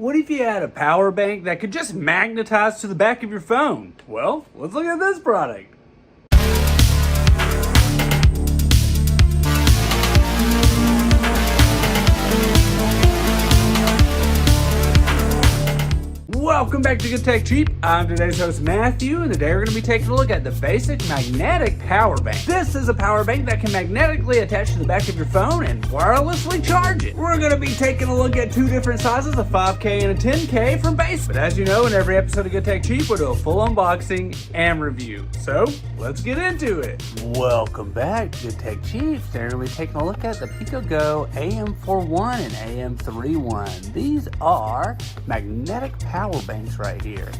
What if you had a power bank that could just magnetize to the back of your phone? Well, let's look at this product. Welcome back to Good Tech Cheap. I'm today's host Matthew, and today we're going to be taking a look at the basic magnetic power bank. This is a power bank that can magnetically attach to the back of your phone and wirelessly charge it. We're going to be taking a look at two different sizes, a 5K and a 10K from Baseus. But as you know, in every episode of Good Tech Cheap, we'll do a full unboxing and review. So let's get into it. Welcome back to Good Tech Cheap. Today we're going to be taking a look at the Picogo AM41 and AM31. These are magnetic power banks right here.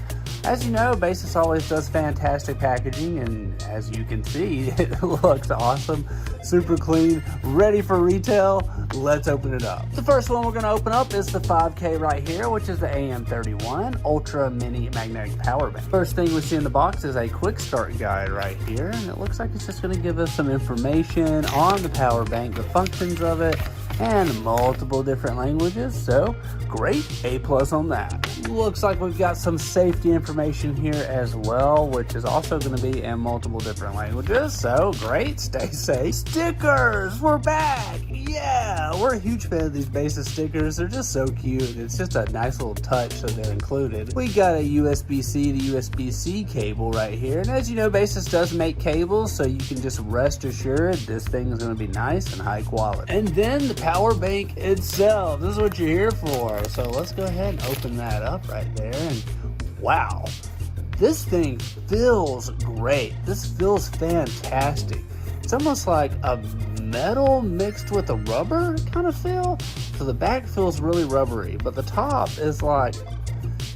As you know, Baseus always does fantastic packaging, and as you can see, it looks awesome, super clean, ready for retail. Let's open it up. The first one we're going to open up is the 5K right here, which is the AM31 Ultra Mini Magnetic Power Bank. First thing we see in the box is a quick start guide right here, and it looks like it's just going to give us some information on the power bank, the functions of it, and multiple different languages, so great, A+ on that. Looks like we've got some safety information here as well, which is also going to be in multiple different languages, so great, stay safe. Stickers, we're back! Yeah, we're a huge fan of these Baseus stickers. They're just so cute. It's just a nice little touch that they're included. We got a USB-C to USB-C cable right here, and as you know, Baseus does make cables, so you can just rest assured this thing is going to be nice and high quality. And then the power bank itself. This is what you're here for. So let's go ahead and open that up right there. And wow, this thing feels great. This feels fantastic. It's almost like a metal mixed with a rubber kind of feel. So the back feels really rubbery, but the top is like,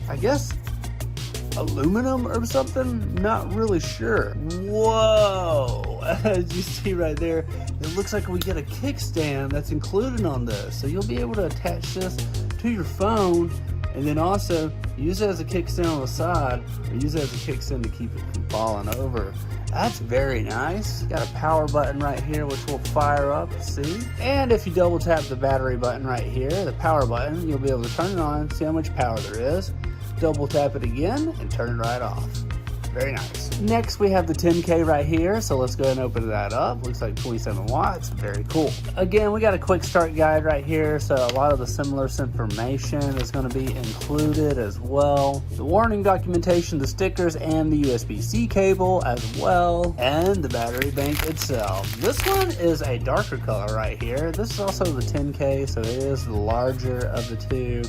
I guess, aluminum or something, not really sure. Whoa, as you see right there, it looks like we get a kickstand that's included on this, so you'll be able to attach this to your phone and then also use it as a kickstand on the side, or use it as a kickstand to keep it from falling over. That's very nice. Got a power button right here which will fire up, see? And if you double tap the battery button right here, the power button, you'll be able to turn it on, see how much power there is. Double tap it again and turn it right off. Very nice. Next we have the 10K right here, so let's go ahead and open that up. Looks like 27 watts, very cool. Again, we got a quick start guide right here, so a lot of the similar information is going to be included as well. The warning documentation, the stickers, and the USB-C cable as well, and the battery bank itself. This one is a darker color right here. This is also the 10K, so it is the larger of the two.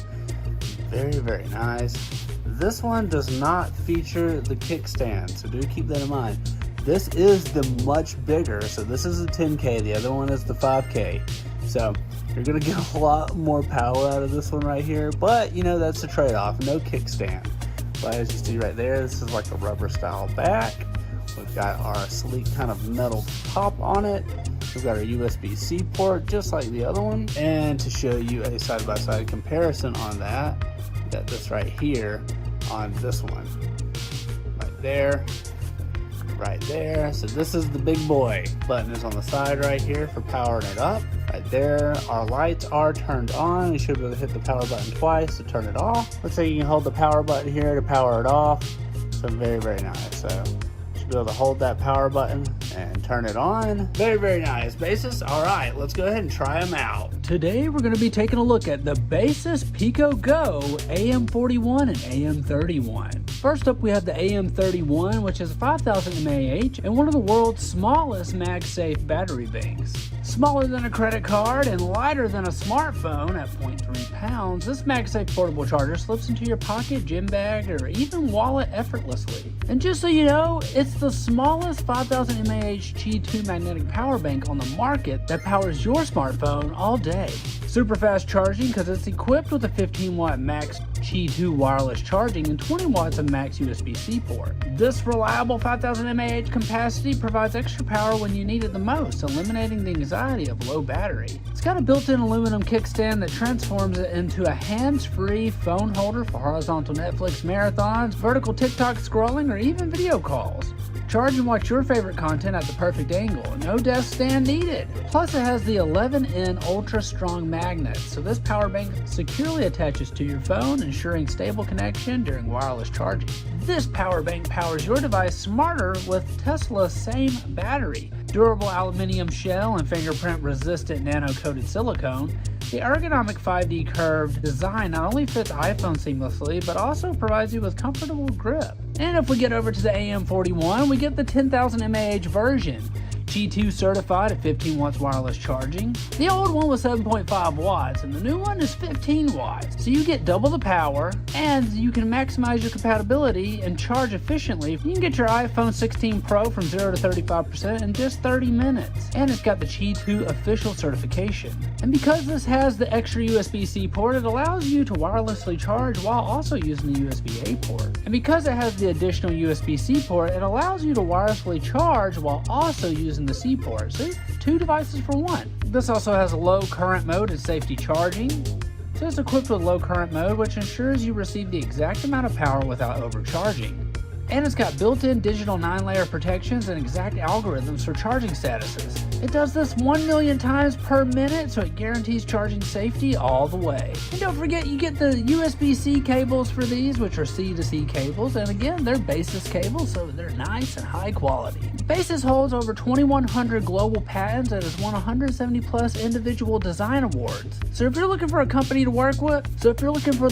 Very, very nice. This one does not feature the kickstand, so do keep that in mind. This is the much bigger, so this is the 10K, the other one is the 5K. So you're gonna get a lot more power out of this one right here, but you know, that's the trade-off, no kickstand. But as you see right there, this is like a rubber style back. We've got our sleek kind of metal top on it. We've got our USB-C port, just like the other one. And to show you a side-by-side comparison on that, we got this right here on this one. Right there, right there. So this is the big boy. Button is on the side right here for powering it up. Right there, our lights are turned on. You should be able to hit the power button twice to turn it off. Looks like you can hold the power button here to power it off. So very, very nice. So be able to hold that power button and turn it on. Very, very nice. Baseus, all right, let's go ahead and try them out. Today we're going to be taking a look at the Baseus Picogo AM41 and AM31. First up we have the AM31, which is 5000 mAh and one of the world's smallest MagSafe battery banks. Smaller than a credit card and lighter than a smartphone at 0.3 pounds, this MagSafe portable charger slips into your pocket, gym bag, or even wallet effortlessly. And just so you know, it's the smallest 5000 mAh Qi2 magnetic power bank on the market that powers your smartphone all day. Super fast charging because it's equipped with a 15 watt max Qi2 wireless charging and 20 watts of max USB-C port. This reliable 5000 mAh capacity provides extra power when you need it the most, eliminating the anxiety of low battery. It's got a built-in aluminum kickstand that transforms it into a hands-free phone holder for horizontal Netflix marathons, vertical TikTok scrolling, or even video calls. Charge and watch your favorite content at the perfect angle. No desk stand needed. Plus it has the 11N ultra strong magnet, so this power bank securely attaches to your phone, ensuring stable connection during wireless charging. This power bank powers your device smarter with Tesla's same battery. Durable aluminum shell and fingerprint resistant nano-coated silicone, the ergonomic 5D curved design not only fits iPhone seamlessly, but also provides you with comfortable grip. And if we get over to the AM41, we get the 10,000 mAh version. Qi2 certified at 15 watts wireless charging. The old one was 7.5 watts and the new one is 15 watts. So you get double the power and you can maximize your compatibility and charge efficiently. You can get your iPhone 16 Pro from 0 to 35% in just 30 minutes. And it's got the Qi2 official certification. And because this has the extra USB-C port, it allows you to wirelessly charge while also using the USB-A port. And because it has the additional USB-C port, it allows you to wirelessly charge while also using the C port. So 2 devices for one. This also has a low current mode and safety charging. So it's equipped with low current mode, which ensures you receive the exact amount of power without overcharging. And it's got built-in digital 9-layer protections and exact algorithms for charging statuses. It does this 1 million times per minute, so it guarantees charging safety all the way. And don't forget, you get the USB-C cables for these, which are C to C cables, and again, they're Baseus cables, so they're nice and high quality. Baseus holds over 2,100 global patents and has won 170 plus individual design awards. So if you're looking for a company to work with, if you're looking for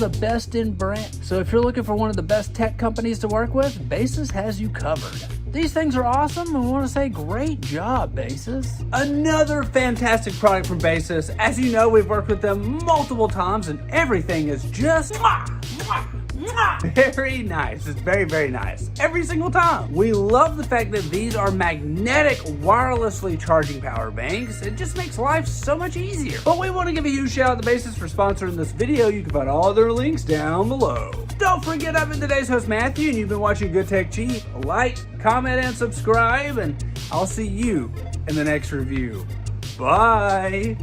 one of the best tech companies to work with, Baseus has you covered. These things are awesome and we want to say great job, Baseus. Another fantastic product from Baseus. As you know, we've worked with them multiple times and everything is just very nice. It's very, very nice. Every single time. We love the fact that these are magnetic wirelessly charging power banks. It just makes life so much easier. But we want to give a huge shout out to Baseus for sponsoring this video. You can find all their links down below. Don't forget, I've been today's host, Matthew, and you've been watching Good Tech Cheap. Like, comment, and subscribe, and I'll see you in the next review. Bye.